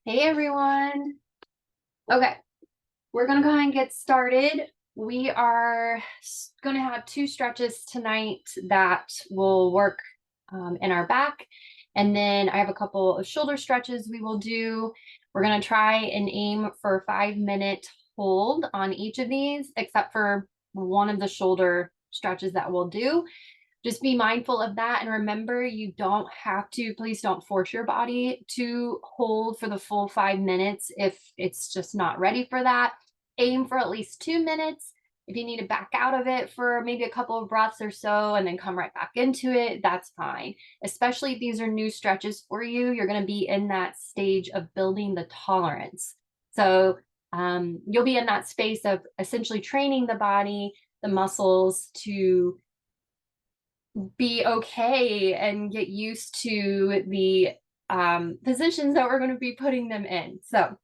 Hey everyone. Okay, we're gonna go ahead and get started. We are gonna have two stretches tonight that will work in our back. And then I have a couple of shoulder stretches we will do. We're gonna try and aim for a 5-minute hold on each of these, except for one of the shoulder stretches that we'll do. Just be mindful of that. And remember, you don't have to, please don't force your body to hold for the full 5 minutes if it's just not ready for that. Aim for at least 2 minutes. If you need to back out of it for maybe a couple of breaths or so and then come right back into it, that's fine. Especially if these are new stretches for you, you're going to be in that stage of building the tolerance. So you'll be in that space of essentially training the body, the muscles to be okay and get used to the positions that we're going to be putting them in. So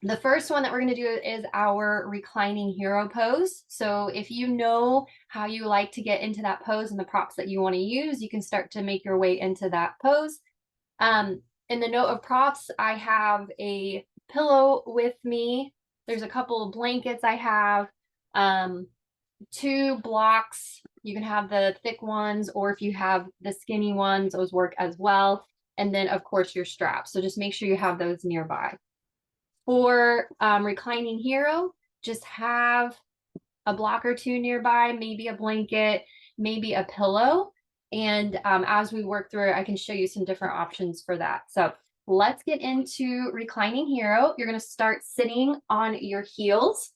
the first one that we're going to do is our reclining hero pose. So if you know how you like to get into that pose and the props that you want to use, you can start to make your way into that pose. In the note of props, I have a pillow with me. There's a couple of blankets I have. Two blocks. You can have the thick ones, or if you have the skinny ones, those work as well. And then, of course, your straps. So just make sure you have those nearby. For reclining hero, just have a block or two nearby, maybe a blanket, maybe a pillow. And as we work through it, I can show you some different options for that. So let's get into reclining hero. You're going to start sitting on your heels.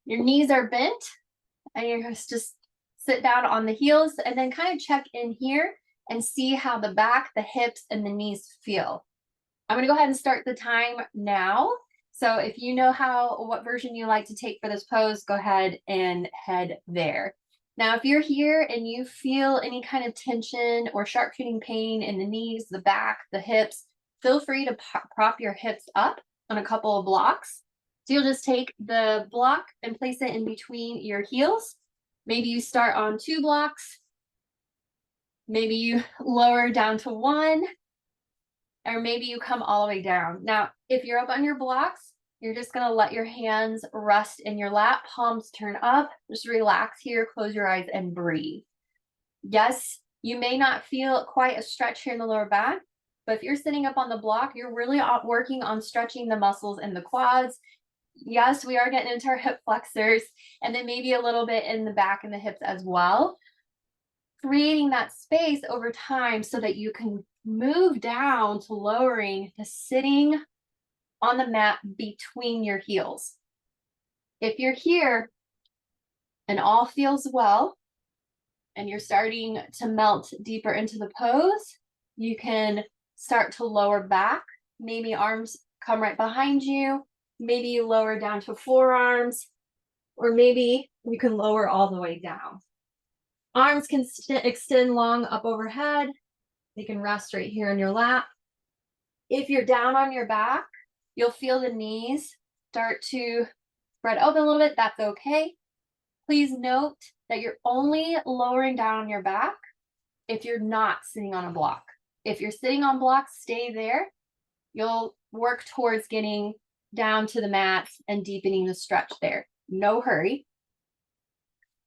Your knees are bent and you're just sit down on the heels and then kind of check in here and see how the back, the hips, and the knees feel. I'm going to go ahead and start the time now. So if you know what version you like to take for this pose, go ahead and head there. Now, if you're here and you feel any kind of tension or sharp shooting pain in the knees, the back, the hips, feel free to prop your hips up on a couple of blocks. So you'll just take the block and place it in between your heels. Maybe you start on 2 blocks. Maybe you lower down to 1, or maybe you come all the way down. Now, if you're up on your blocks, you're just going to let your hands rest in your lap, palms turn up. Just relax here, close your eyes, and breathe. Yes, you may not feel quite a stretch here in the lower back, but if you're sitting up on the block, you're really working on stretching the muscles in the quads. Yes, we are getting into our hip flexors, and then maybe a little bit in the back and the hips as well. Creating that space over time so that you can move down to lowering to sitting on the mat between your heels. If you're here and all feels well, and you're starting to melt deeper into the pose, you can start to lower back. Maybe arms come right behind you. Maybe you lower down to forearms, or maybe you can lower all the way down. Arms can extend long up overhead. They can rest right here in your lap. If you're down on your back, you'll feel the knees start to spread open a little bit. That's okay. Please note that you're only lowering down on your back if you're not sitting on a block. If you're sitting on blocks, stay there. You'll work towards getting down to the mat and deepening the stretch there. No hurry.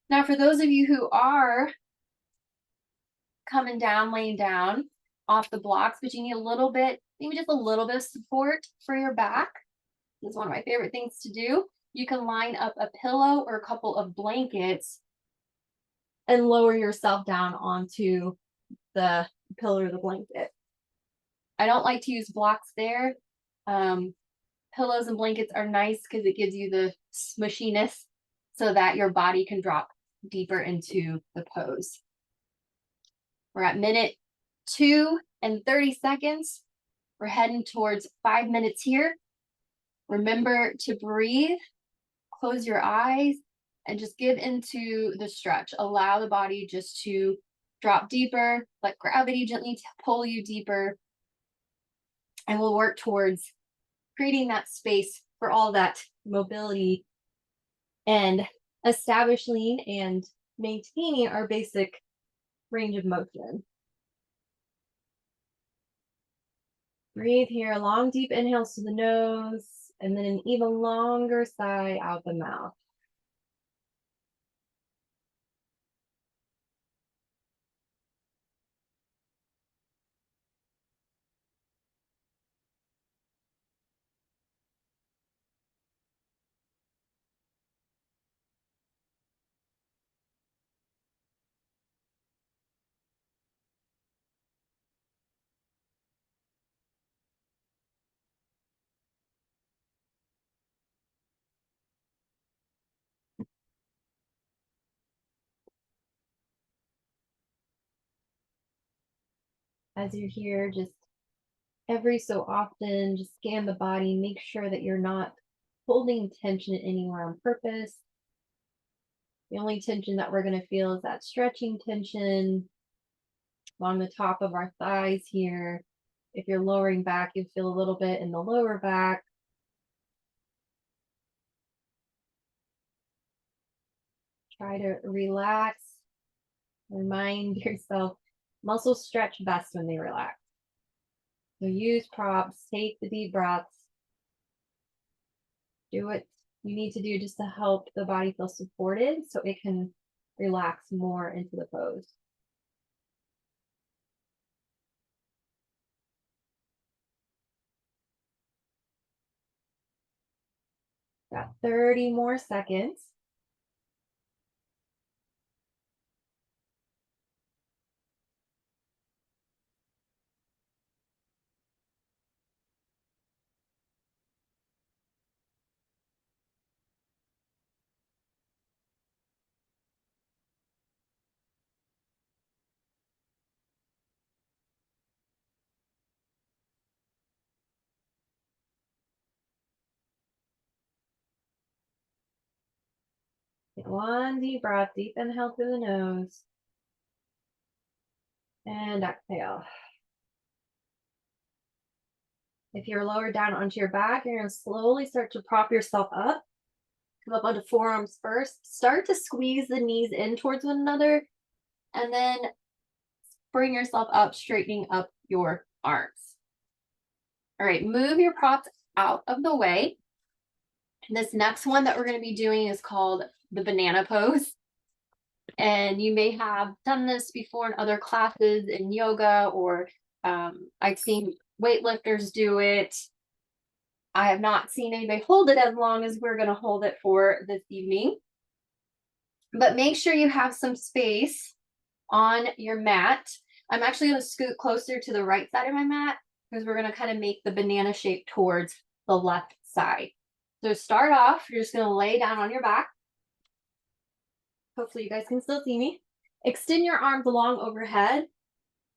Now, for those of you who are coming down, laying down off the blocks, but you need a little bit, maybe just a little bit of support for your back. This is one of my favorite things to do. You can line up a pillow or a couple of blankets and lower yourself down onto the pillow or the blanket. I don't like to use blocks there. Pillows and blankets are nice because it gives you the smushiness so that your body can drop deeper into the pose. We're at minute 2 and 30 seconds. We're heading towards 5 minutes here. Remember to breathe, close your eyes, and just give into the stretch. Allow the body just to drop deeper. Let gravity gently pull you deeper. And we'll work towards creating that space for all that mobility and establishing and maintaining our basic range of motion. Breathe here, long, deep inhales to the nose, and then an even longer sigh out the mouth. As you're here, just every so often, just scan the body, make sure that you're not holding tension anywhere on purpose. The only tension that we're going to feel is that stretching tension along the top of our thighs here. If you're lowering back, you feel a little bit in the lower back. Try to relax. Remind yourself, muscles stretch best when they relax. So use props, take the deep breaths. Do what you need to do just to help the body feel supported so it can relax more into the pose. Got 30 more seconds. Take one deep breath, deep inhale through the nose. And exhale. If you're lowered down onto your back, you're going to slowly start to prop yourself up. Come up onto forearms first. Start to squeeze the knees in towards one another. And then bring yourself up, straightening up your arms. All right, move your props out of the way. And this next one that we're going to be doing is called the banana pose. And you may have done this before in other classes in yoga, or I've seen weightlifters do it. I have not seen anybody hold it as long as we're going to hold it for this evening. But make sure you have some space on your mat. I'm actually going to scoot closer to the right side of my mat because we're going to kind of make the banana shape towards the left side. So start off, you're just going to lay down on your back. Hopefully you guys can still see me. Extend your arms long overhead.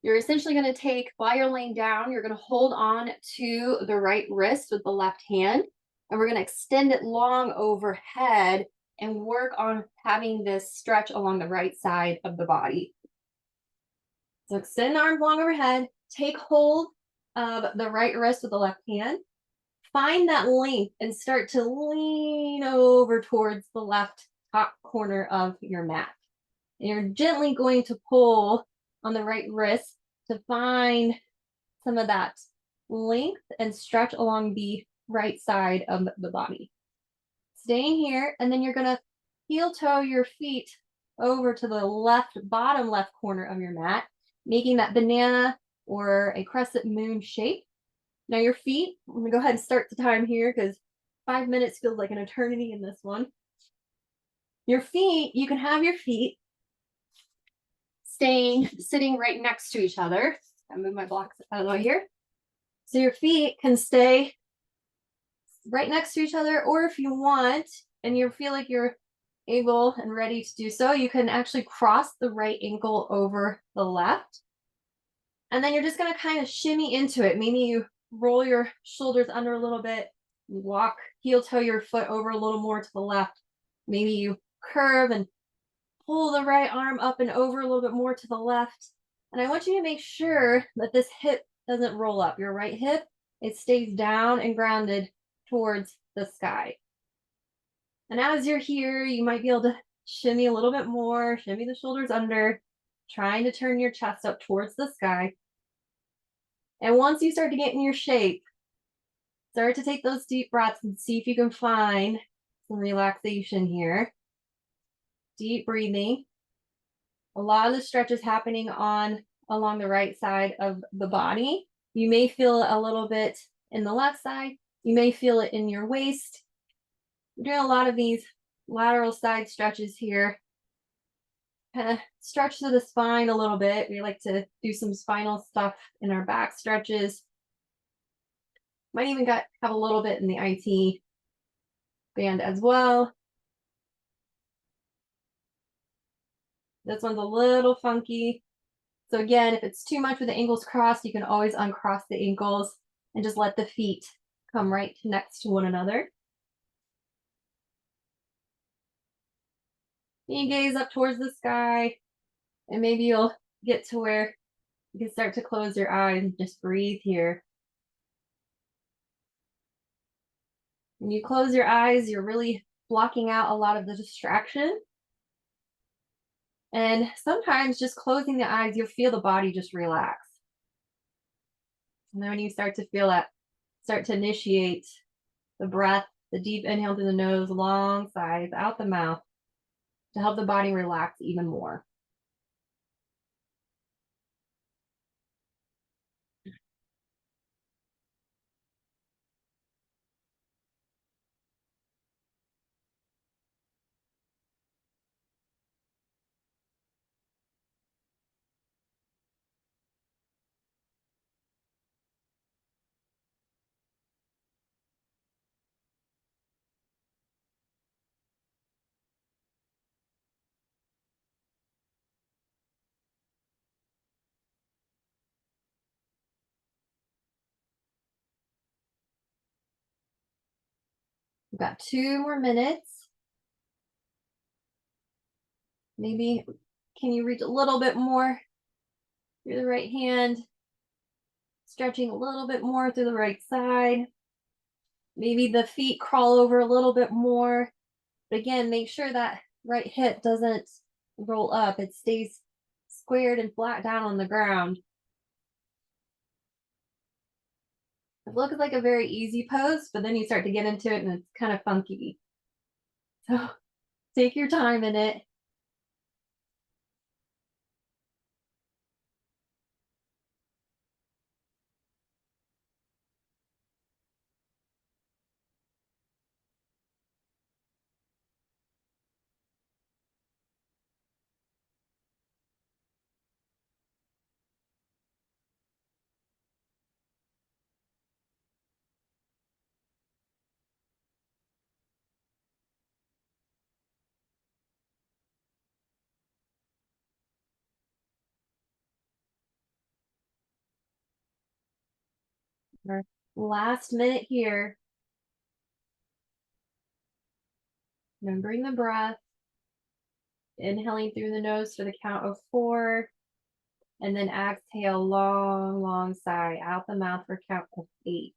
You're essentially going to take, while you're laying down, you're going to hold on to the right wrist with the left hand, and we're going to extend it long overhead and work on having this stretch along the right side of the body. So extend the arms long overhead, take hold of the right wrist with the left hand, find that length and start to lean over towards the left top corner of your mat. And you're gently going to pull on the right wrist to find some of that length and stretch along the right side of the body. Staying here, and then you're going to heel toe your feet over to the left, bottom left corner of your mat, making that banana or a crescent moon shape. Now your feet, I'm going to go ahead and start the time here because 5 minutes feels like an eternity in this one. Your feet, you can have your feet sitting right next to each other. I move my blocks out of the way here. So your feet can stay right next to each other, or if you want, and you feel like you're able and ready to do so, you can actually cross the right ankle over the left. And then you're just going to kind of shimmy into it. Maybe you roll your shoulders under a little bit, walk, heel toe your foot over a little more to the left. Maybe you curve and pull the right arm up and over a little bit more to the left. And I want you to make sure that this hip doesn't roll up. Your right hip, it stays down and grounded towards the sky. And as you're here, you might be able to shimmy a little bit more, shimmy the shoulders under, trying to turn your chest up towards the sky. And once you start to get in your shape, start to take those deep breaths and see if you can find some relaxation here. Deep breathing. A lot of the stretch is happening along the right side of the body. You may feel a little bit in the left side. You may feel it in your waist. We're doing a lot of these lateral side stretches here. Kind of stretch through the spine a little bit. We like to do some spinal stuff in our back stretches. Might even have a little bit in the IT band as well. This one's a little funky. So again, if it's too much with the ankles crossed, you can always uncross the ankles and just let the feet come right next to one another. You gaze up towards the sky, and maybe you'll get to where you can start to close your eyes and just breathe here. When you close your eyes, you're really blocking out a lot of the distraction. And sometimes just closing the eyes, you'll feel the body just relax. And then when you start to feel that, start to initiate the breath, the deep inhale through the nose, long sighs out the mouth to help the body relax even more. We've got 2 more minutes. Maybe can you reach a little bit more through the right hand? Stretching a little bit more through the right side. Maybe the feet crawl over a little bit more. But again, make sure that right hip doesn't roll up. It stays squared and flat down on the ground. It looks like a very easy pose, but then you start to get into it and it's kind of funky. So take your time in it. Our last minute here. Remembering the breath. Inhaling through the nose for the count of 4. And then exhale, long, long sigh out the mouth for count of 8.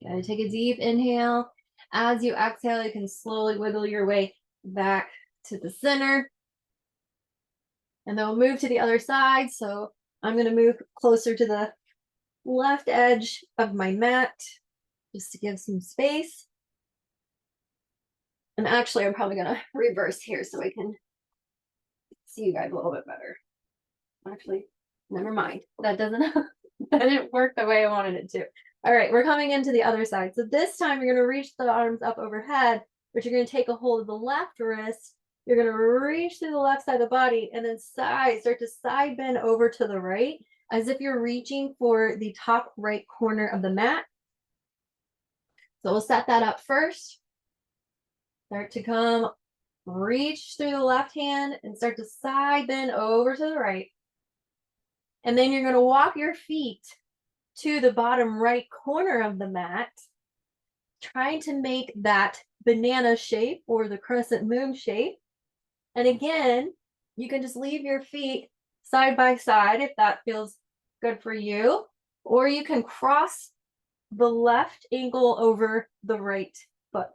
Gotta take a deep inhale. As you exhale, you can slowly wiggle your way back to the center. And then we'll move to the other side. So I'm going to move closer to the left edge of my mat just to give some space. And actually, I'm probably going to reverse here so I can see you guys a little bit better. Actually, never mind. That didn't work the way I wanted it to. All right, we're coming into the other side. So this time you're going to reach the arms up overhead, but you're going to take a hold of the left wrist. You're going to reach through the left side of the body and then start to side bend over to the right as if you're reaching for the top right corner of the mat. So we'll set that up first. Start to come, reach through the left hand and start to side bend over to the right. And then you're going to walk your feet to the bottom right corner of the mat, trying to make that banana shape or the crescent moon shape. And again, you can just leave your feet side by side if that feels good for you, or you can cross the left ankle over the right foot.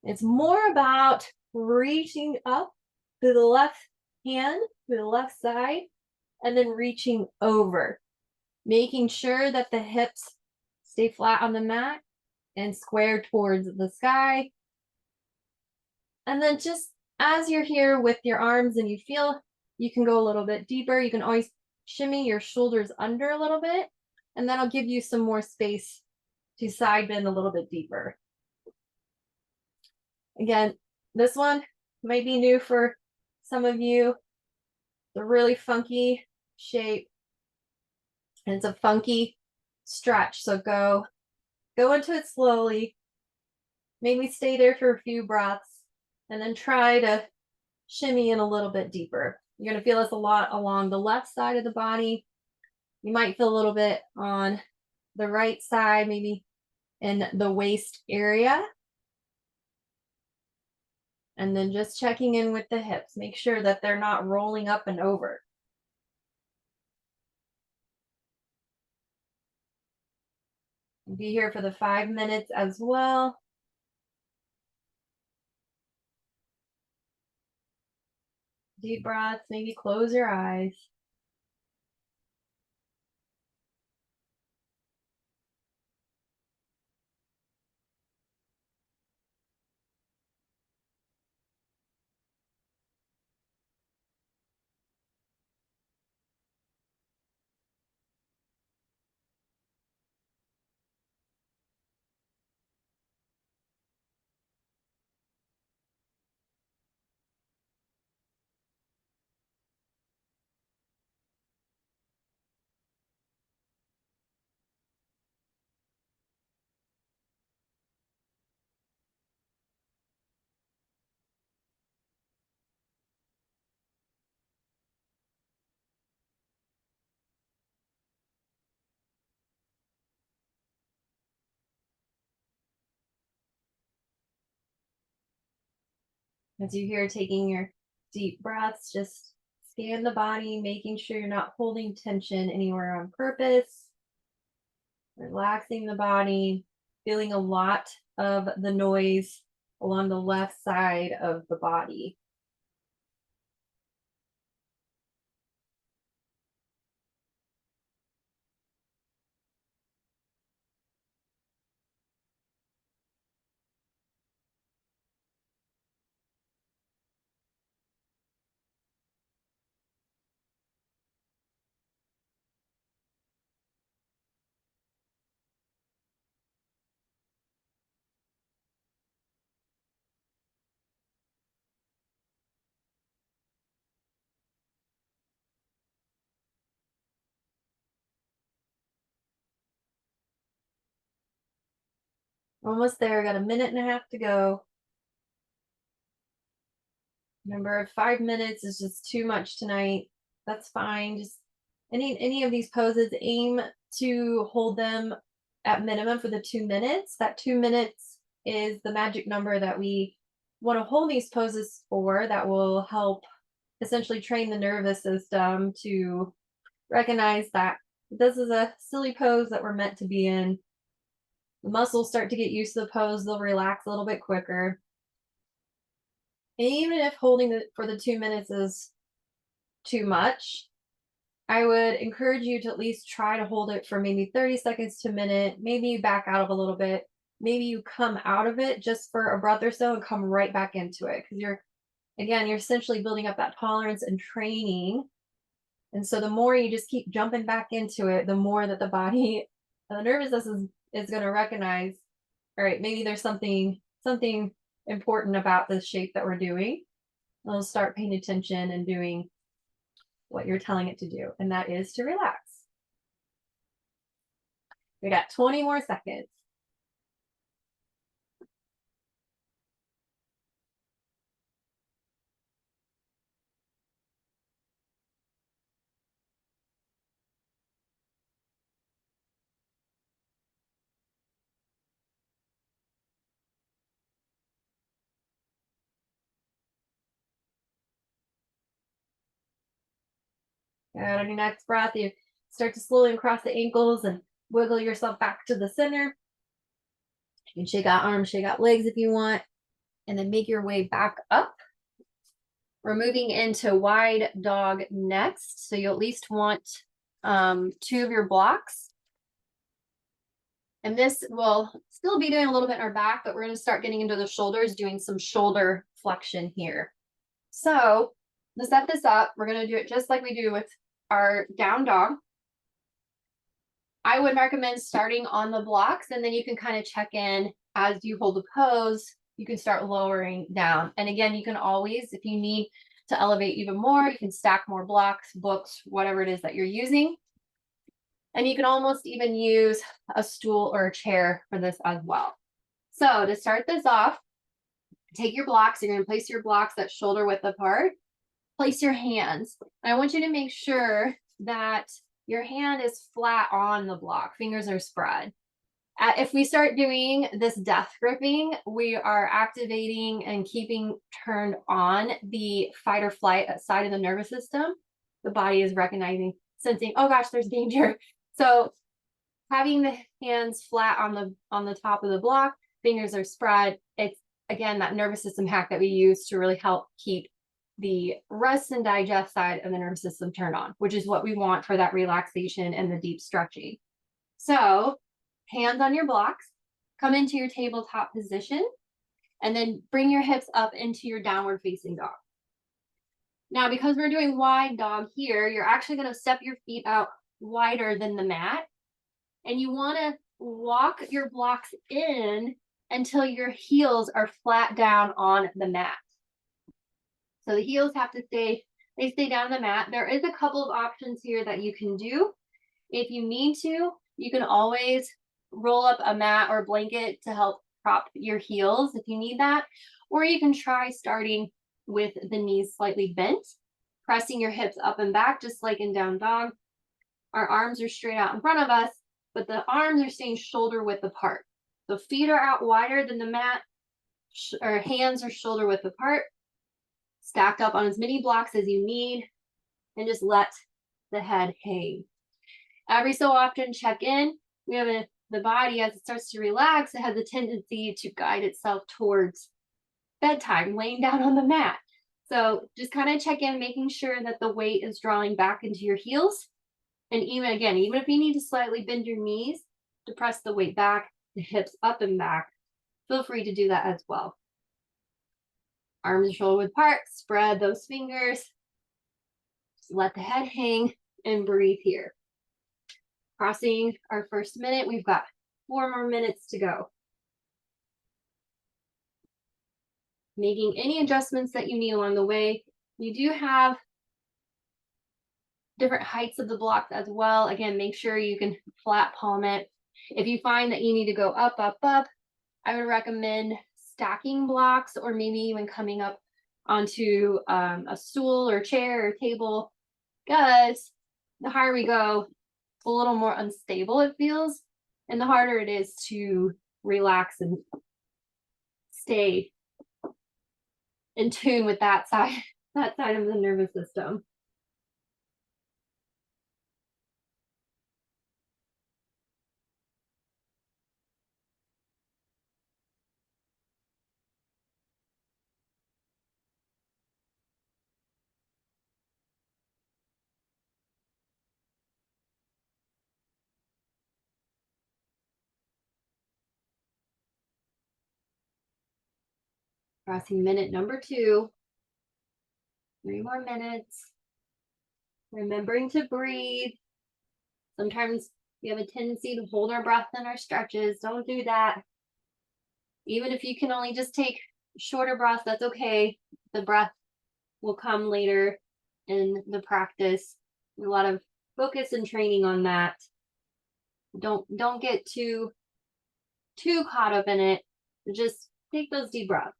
It's more about reaching up to the left hand, to the left side, and then reaching over, making sure that the hips stay flat on the mat and square towards the sky. And then just as you're here with your arms and you feel you can go a little bit deeper, you can always shimmy your shoulders under a little bit, and that'll give you some more space to side bend a little bit deeper. Again, this one might be new for some of you. The really funky shape, and it's a funky stretch. So go into it slowly. Maybe stay there for a few breaths, and then try to shimmy in a little bit deeper. You're going to feel this a lot along the left side of the body. You might feel a little bit on the right side, maybe in the waist area. And then just checking in with the hips. Make sure that they're not rolling up and over. Be here for the 5 minutes as well. Deep breaths, maybe close your eyes. As you're here taking your deep breaths, just scan the body, making sure you're not holding tension anywhere on purpose. Relaxing the body, feeling a lot of the noise along the left side of the body. Almost there, got a minute and a half to go. Remember, if 5 minutes is just too much tonight, that's fine. Just any of these poses, aim to hold them at minimum for the 2 minutes. That 2 minutes is the magic number that we want to hold these poses for. That will help essentially train the nervous system to recognize that this is a silly pose that we're meant to be in. The muscles start to get used to the pose, they'll relax a little bit quicker. And even if holding it for the 2 minutes is too much, I would encourage you to at least try to hold it for maybe 30 seconds to a minute. Maybe you back out of a little bit. Maybe you come out of it just for a breath or so and come right back into it. Because you're essentially building up that tolerance and training. And so the more you just keep jumping back into it, the more that the body, the nervous system is going to recognize, all right, maybe there's something important about this shape that we're doing. It'll start paying attention and doing what you're telling it to do, and that is to relax. We got 20 more seconds. And on your next breath, you start to slowly cross the ankles and wiggle yourself back to the center. You can shake out arms, shake out legs if you want, and then make your way back up. We're moving into wide dog next. So you'll at least want 2 of your blocks. And this will still be doing a little bit in our back, but we're going to start getting into the shoulders, doing some shoulder flexion here. So to set this up, we're going to do it just like we do with our down dog. I would recommend starting on the blocks, and then you can kind of check in as you hold the pose. You can start lowering down. And again, you can always, if you need to elevate even more, you can stack more blocks, books, whatever it is that you're using. And you can almost even use a stool or a chair for this as well. So to start this off, take your blocks. You're going to place your blocks that shoulder width apart. Place your hands. And I want you to make sure that your hand is flat on the block. Fingers are spread. If we start doing this death gripping, we are activating and keeping turned on the fight or flight side of the nervous system. The body is recognizing, sensing, oh gosh, there's danger. So having the hands flat on the top of the block, fingers are spread. It's again that nervous system hack that we use to really help keep the rest and digest side of the nervous system turned on, which is what we want for that relaxation and the deep stretching. So hands on your blocks, come into your tabletop position, and then bring your hips up into your downward facing dog. Now, because we're doing wide dog here, you're actually going to step your feet out wider than the mat, and you want to walk your blocks in until your heels are flat down on the mat. So the heels have to stay down on the mat. There is a couple of options here that you can do. If you need to, you can always roll up a mat or blanket to help prop your heels if you need that. Or you can try starting with the knees slightly bent, pressing your hips up and back, just like in down dog. Our arms are straight out in front of us, but the arms are staying shoulder width apart. So feet are out wider than the mat, or hands are shoulder width apart, stacked up on as many blocks as you need, and just let the head hang. Every so often, check in. We have the body, as it starts to relax, it has a tendency to guide itself towards bedtime, laying down on the mat. So just kind of check in, making sure that the weight is drawing back into your heels. And even if you need to slightly bend your knees to press the weight back, the hips up and back, feel free to do that as well. Arms and shoulder width apart, spread those fingers. Just let the head hang and breathe here. Crossing our first minute, we've got 4 more minutes to go. Making any adjustments that you need along the way. You do have different heights of the blocks as well. Again, make sure you can flat palm it. If you find that you need to go up, up, up, I would recommend stacking blocks or maybe even coming up onto a stool or chair or table, because the higher we go, a little more unstable it feels, and the harder it is to relax and stay in tune with that side of the nervous system. Crossing minute number 2. 3 more minutes. Remembering to breathe. Sometimes we have a tendency to hold our breath in our stretches. Don't do that. Even if you can only just take shorter breaths, that's okay. The breath will come later in the practice. A lot of focus and training on that. Don't get too caught up in it. Just take those deep breaths.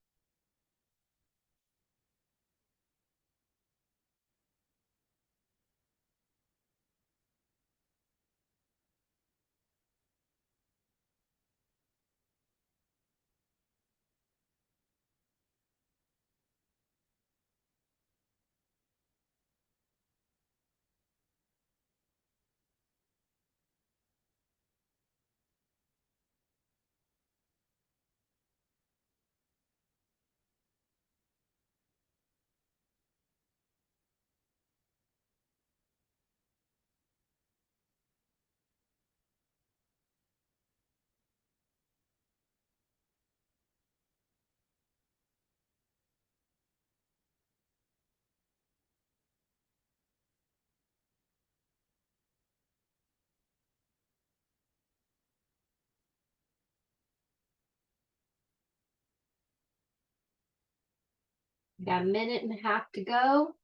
Got a minute and a half to go.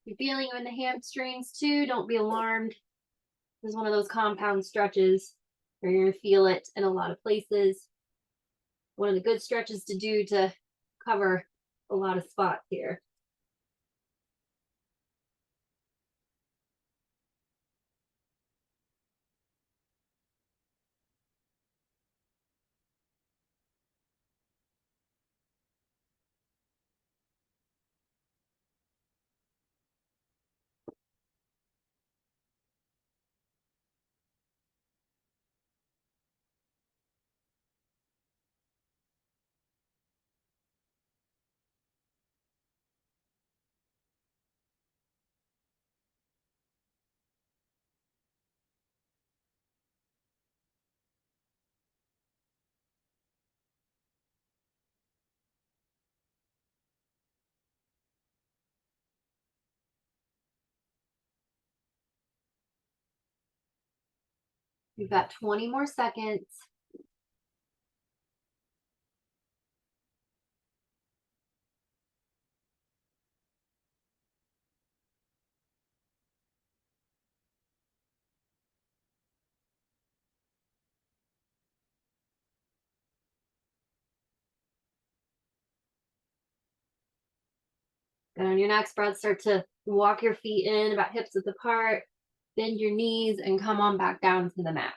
You're feeling in the hamstrings too. Don't be alarmed. This is one of those compound stretches where you're going to feel it in a lot of places. One of the good stretches to do to cover a lot of spots here. You've got 20 more seconds. And on your next breath, start to walk your feet in about hips width apart, bend your knees, and come on back down to the mat.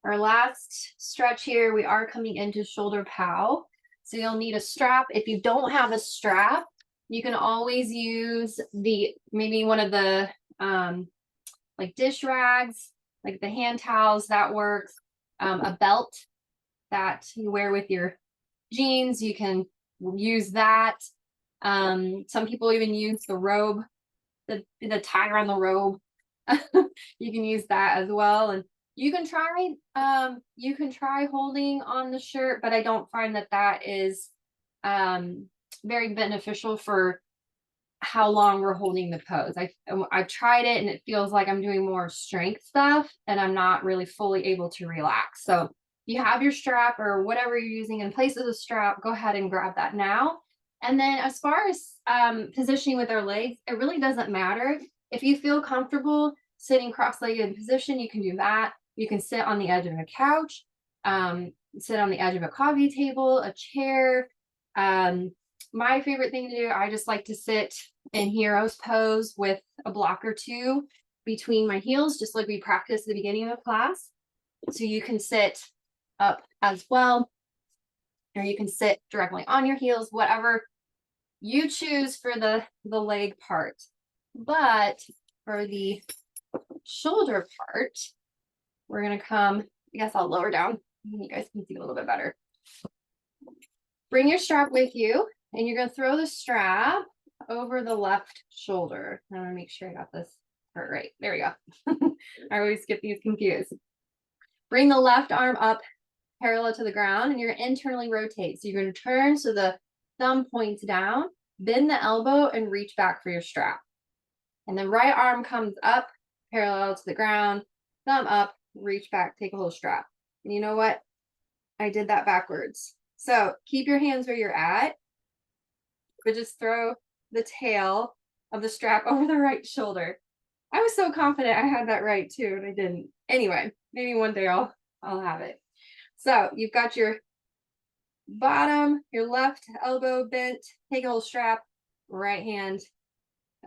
Our last stretch here, we are coming into shoulder pow. So you'll need a strap. If you don't have a strap, you can always use maybe one of the like dish rags, like the hand towels, that works. A belt that you wear with your jeans, you can use that. Some people even use the robe, the tie around the robe. You can use that as well. And you can try holding on the shirt, but I don't find that is very beneficial for how long we're holding the pose. I've tried it and it feels like I'm doing more strength stuff and I'm not really fully able to relax. So you have your strap or whatever you're using in place of the strap, go ahead and grab that now. And then as far as positioning with our legs, it really doesn't matter. If you feel comfortable sitting cross-legged position, you can do that. You can sit on the edge of a couch, sit on the edge of a coffee table, a chair. My favorite thing to do, I just like to sit in hero's pose with a block or two between my heels, just like we practiced at the beginning of the class. So you can sit up as well, or you can sit directly on your heels, whatever you choose for the leg part. But for the shoulder part, we're going to come, I guess I'll lower down. You guys can see a little bit better. Bring your strap with you, and you're going to throw the strap over the left shoulder. I want to make sure I got this part right. There we go. I always get these confused. Bring the left arm up parallel to the ground, and you're going to internally rotate. So you're going to turn so the thumb points down, bend the elbow, and reach back for your strap. And then right arm comes up parallel to the ground, thumb up, reach back, take a whole strap. And you know what? I did that backwards. So keep your hands where you're at, but just throw the tail of the strap over the right shoulder. I was so confident I had that right too, and I didn't. Anyway, maybe one day I'll have it. So you've got your bottom, your left elbow bent, take a whole strap, right hand,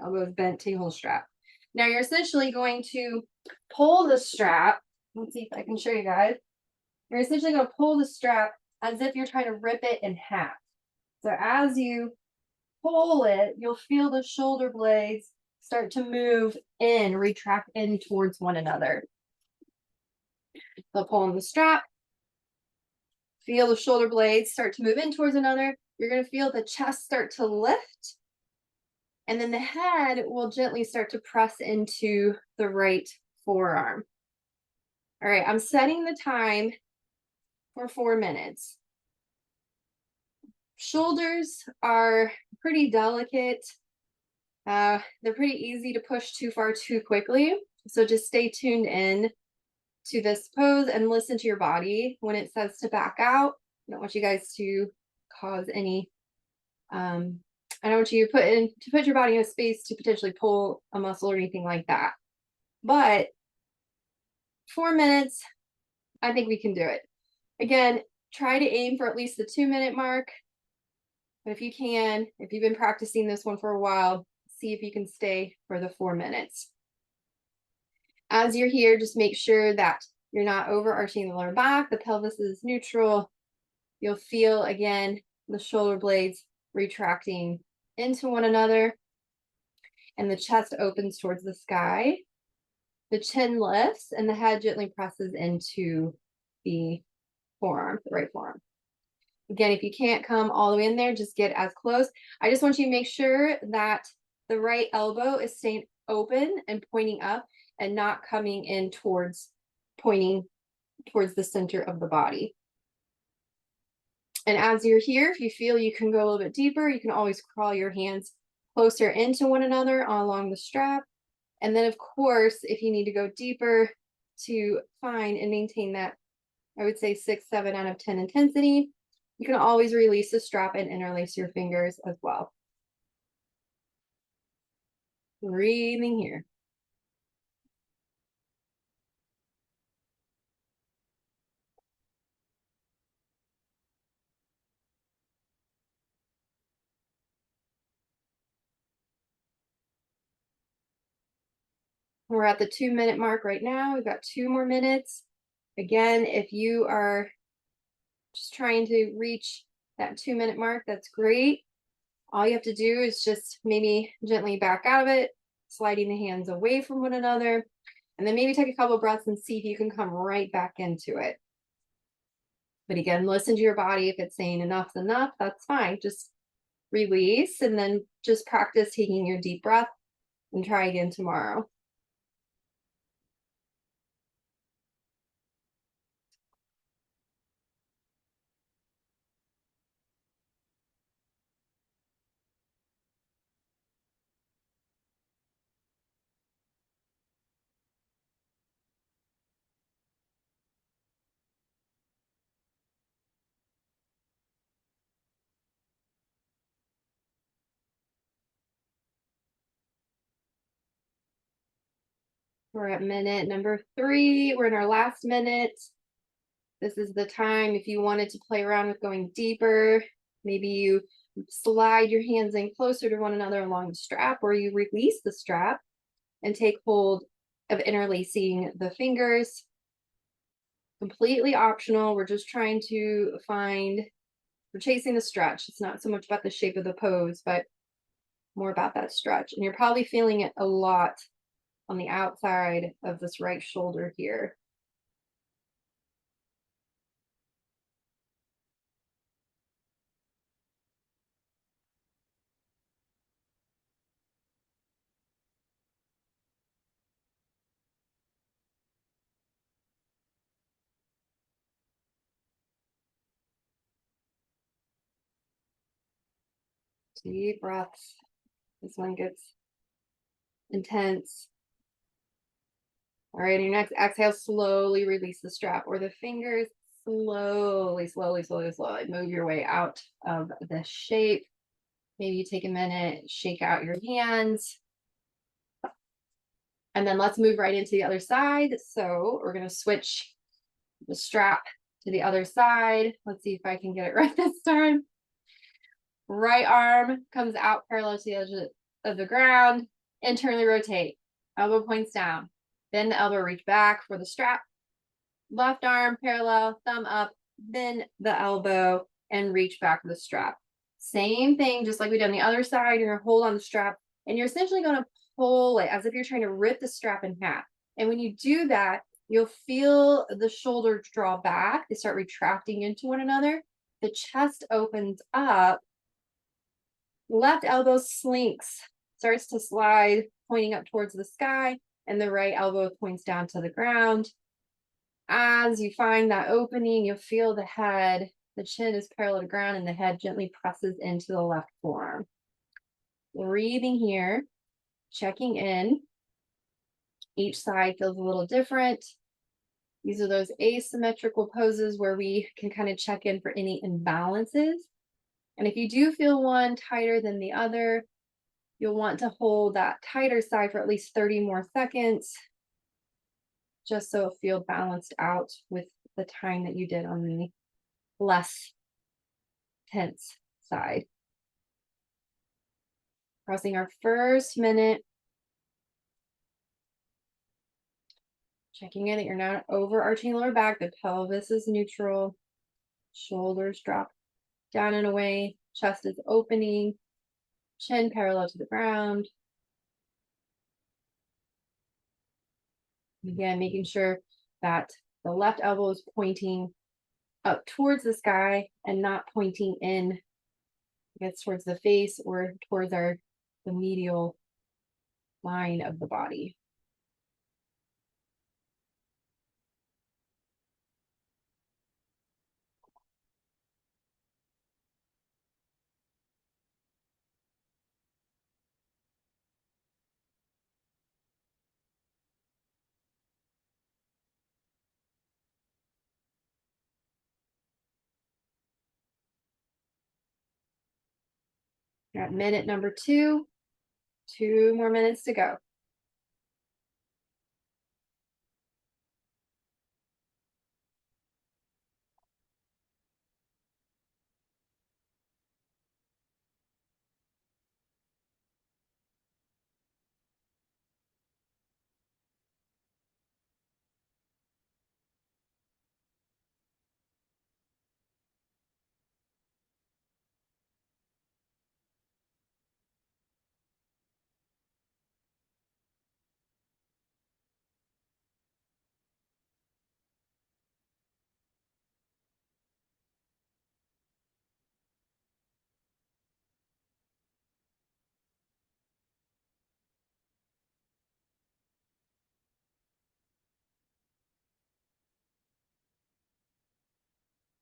elbows bent, take a whole strap. Now you're essentially going to pull the strap. Let's see if I can show you guys. You're essentially going to pull the strap as if you're trying to rip it in half. So as you pull it, you'll feel the shoulder blades start to move in, retract in towards one another. So pulling the strap, feel the shoulder blades start to move in towards another. You're going to feel the chest start to lift, and then the head will gently start to press into the right forearm. All right, I'm setting the time for 4 minutes. Shoulders are pretty delicate. They're pretty easy to push too far too quickly. So just stay tuned in to this pose and listen to your body. When it says to back out, I don't want you guys to cause any, I don't want you to put your body in a space to potentially pull a muscle or anything like that. But 4 minutes, I think we can do it. Again, try to aim for at least the 2-minute mark. But if you can, if you've been practicing this one for a while, see if you can stay for the 4 minutes. As you're here, just make sure that you're not overarching the lower back. The pelvis is neutral. You'll feel, again, the shoulder blades retracting into one another. And the chest opens towards the sky. The chin lifts and the head gently presses into the forearm, the right forearm. Again, if you can't come all the way in there, just get as close. I just want you to make sure that the right elbow is staying open and pointing up and not coming in pointing towards the center of the body. And as you're here, if you feel you can go a little bit deeper, you can always crawl your hands closer into one another along the strap. And then, of course, if you need to go deeper to find and maintain that, I would say 6, 7 out of 10 intensity, you can always release the strap and interlace your fingers as well. Breathing here. We're at the 2-minute mark right now. We've got 2 more minutes. Again, if you are just trying to reach that 2-minute mark, that's great. All you have to do is just maybe gently back out of it, sliding the hands away from one another, and then maybe take a couple breaths and see if you can come right back into it. But again, listen to your body. If it's saying enough's enough, that's fine. Just release and then just practice taking your deep breath and try again tomorrow. We're at minute number 3. We're in our last minute. This is the time if you wanted to play around with going deeper. Maybe you slide your hands in closer to one another along the strap, or you release the strap and take hold of interlacing the fingers. Completely optional. We're just trying to we're chasing the stretch. It's not so much about the shape of the pose, but more about that stretch. And you're probably feeling it a lot on the outside of this right shoulder here. Deep breaths. This one gets intense. All right, your next exhale, slowly release the strap or the fingers. Slowly move your way out of the shape. Maybe you take a minute, shake out your hands. And then let's move right into the other side. So we're going to switch the strap to the other side. Let's see if I can get it right this time. Right arm comes out parallel to the edge of the ground. Internally rotate. Elbow points down. Bend the elbow, reach back for the strap. Left arm parallel, thumb up, bend the elbow, and reach back for the strap. Same thing, just like we did on the other side. You're going to hold on the strap, and you're essentially going to pull it as if you're trying to rip the strap in half. And when you do that, you'll feel the shoulders draw back. They start retracting into one another. The chest opens up. Left elbow slinks, starts to slide, pointing up towards the sky, and the right elbow points down to the ground. As you find that opening, you'll feel the head, the chin is parallel to the ground, and the head gently presses into the left forearm. Breathing here, checking in. Each side feels a little different. These are those asymmetrical poses where we can kind of check in for any imbalances. And if you do feel one tighter than the other, you'll want to hold that tighter side for at least 30 more seconds, just so it'll feel balanced out with the time that you did on the less tense side. Crossing our first minute. Checking in that you're not overarching lower back. The pelvis is neutral. Shoulders drop down and away. Chest is opening. Chin parallel to the ground. Again, making sure that the left elbow is pointing up towards the sky and not pointing in, I guess, towards the face or towards the medial line of the body. You're at minute number 2. 2 more minutes to go.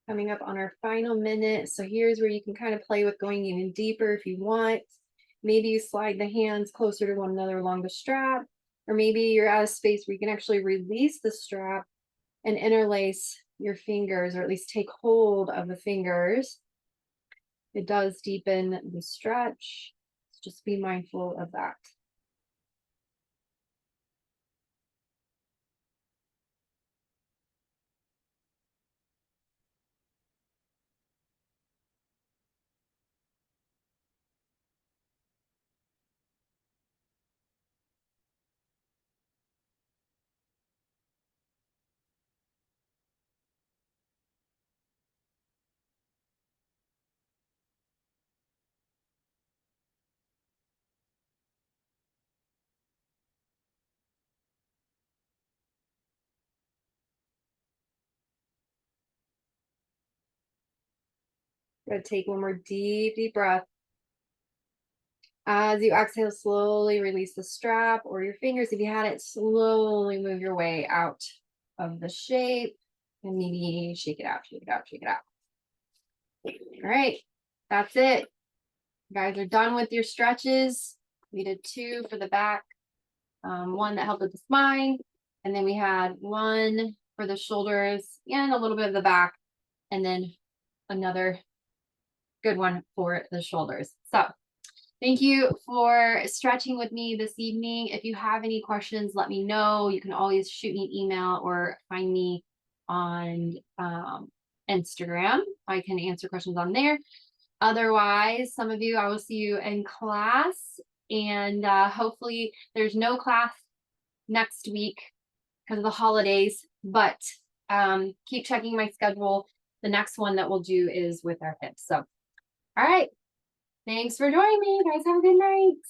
Coming up on our final minute. So here's where you can kind of play with going even deeper if you want. Maybe you slide the hands closer to one another along the strap, or maybe you're at a space where you can actually release the strap and interlace your fingers, or at least take hold of the fingers. It does deepen the stretch. So just be mindful of that. Good. Take one more deep breath. As you exhale, slowly release the strap or your fingers. If you had it, slowly move your way out of the shape and maybe shake it out, shake it out, shake it out. All right, that's it. You guys are done with your stretches. We did 2 for the back, 1 that helped with the spine, and then we had 1 for the shoulders and a little bit of the back, and then another good one for the shoulders. So thank you for stretching with me this evening. If you have any questions, let me know. You can always shoot me an email or find me on Instagram. I can answer questions on there. Otherwise, some of you, I will see you in class, and hopefully there's no class next week because of the holidays, but keep checking my schedule. The next one that we'll do is with our hips. So, all right. Thanks for joining me. You guys have a good night.